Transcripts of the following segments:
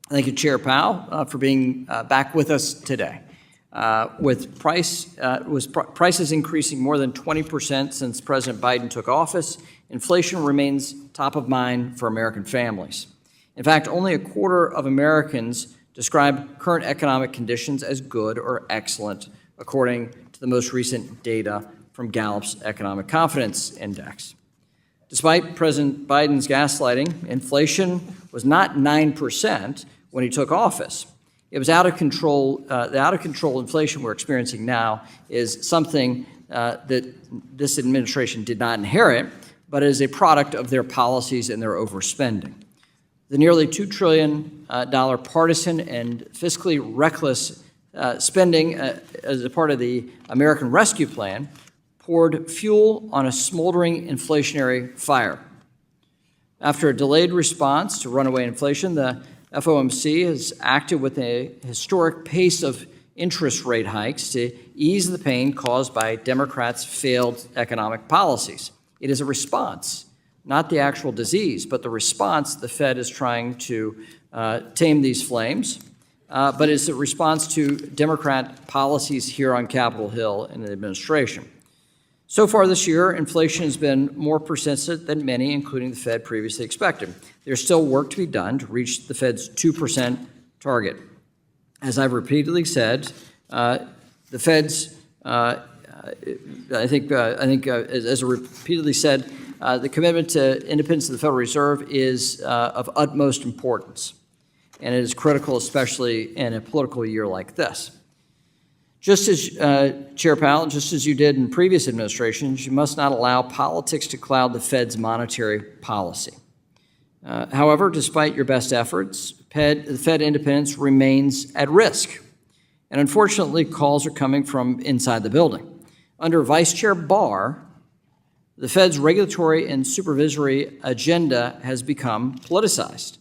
Thank you, Chair Powell, for being back with us today. With prices increasing more than 20% since President Biden took office, inflation remains top of mind for American families. In fact, only a quarter of Americans describe current economic conditions as good or excellent, according to the most recent data from Gallup's Economic Confidence Index. Despite President Biden's gaslighting, inflation was not 9% when he took office. It was out of control. The out-of-control inflation we're experiencing now is something that this administration did not inherit, but is a product of their policies and their overspending. The nearly $2 trillion partisan and fiscally reckless spending as a part of the American Rescue Plan poured fuel on a smoldering inflationary fire. After a delayed response to runaway inflation, the FOMC has acted with a historic pace of interest rate hikes to ease the pain caused by Democrats' failed economic policies. It is a response, not the actual disease, but the response the Fed is trying to tame these flames, but it's a response to Democrat policies here on Capitol Hill in the administration. So far this year, inflation has been more persistent than many, including the Fed, previously expected. There's still work to be done to reach the Fed's 2% target. As I've repeatedly said, the Fed's, as I repeatedly said, the commitment to independence of the Federal Reserve is of utmost importance, and it is critical, especially in a political year like this. Just as, Chair Powell, just as you did in previous administrations, you must not allow politics to cloud the Fed's monetary policy. However, despite your best efforts, the Fed independence remains at risk. And unfortunately, calls are coming from inside the building. Under Vice Chair Barr, the Fed's regulatory and supervisory agenda has become politicized.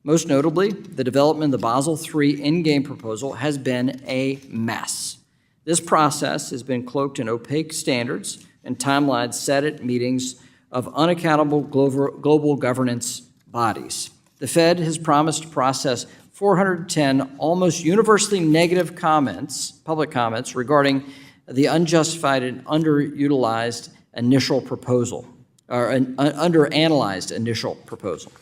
Most notably, the development of the Basel III endgame proposal has been a mess. This process has been cloaked in opaque standards and timelines set at meetings of unaccountable global governance bodies. The Fed has promised to process 410 almost universally negative public comments regarding the unjustified and underutilized initial proposal, or an underanalyzed initial proposal.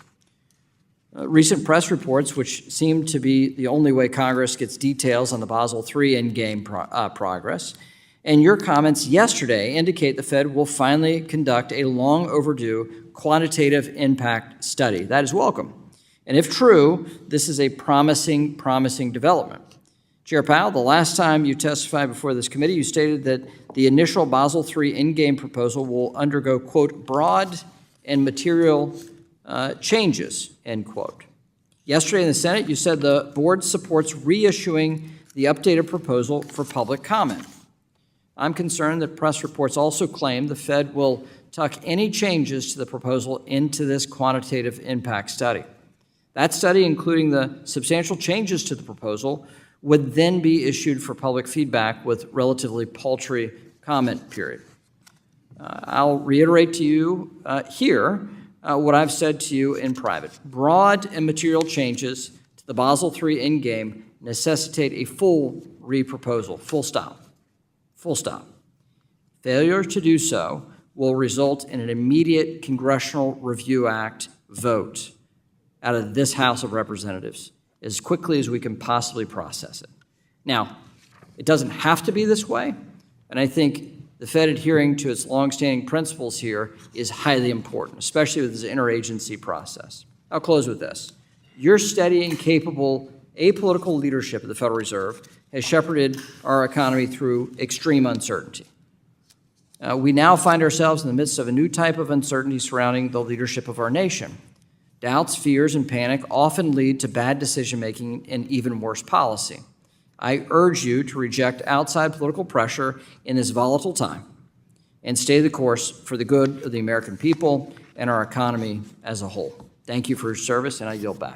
Recent press reports, which seem to be the only way Congress gets details on the Basel III endgame progress, and your comments yesterday indicate the Fed will finally conduct a long overdue quantitative impact study. That is welcome. And if true, this is a promising development. Chair Powell, the last time you testified before this committee, you stated that the initial Basel III endgame proposal will undergo, quote, broad and material changes, end quote. Yesterday in the Senate, you said the board supports reissuing the updated proposal for public comment. I'm concerned that press reports also claim the Fed will tuck any changes to the proposal into this quantitative impact study. That study, including the substantial changes to the proposal, would then be issued for public feedback with relatively paltry comment period. I'll reiterate to you here what I've said to you in private. Broad and material changes to the Basel III endgame necessitate a full reproposal, full stop, full stop. Failure to do so will result in an immediate Congressional Review Act vote out of this House of Representatives as quickly as we can possibly process it. Now, it doesn't have to be this way, and I think the Fed adhering to its longstanding principles here is highly important, especially with this interagency process. I'll close with this. Your steady and capable apolitical leadership of the Federal Reserve has shepherded our economy through extreme uncertainty. We now find ourselves in the midst of a new type of uncertainty surrounding the leadership of our nation. Doubts, fears, and panic often lead to bad decision-making and even worse policy. I urge you to reject outside political pressure in this volatile time and stay the course for the good of the American people and our economy as a whole. Thank you for your service, and I yield back.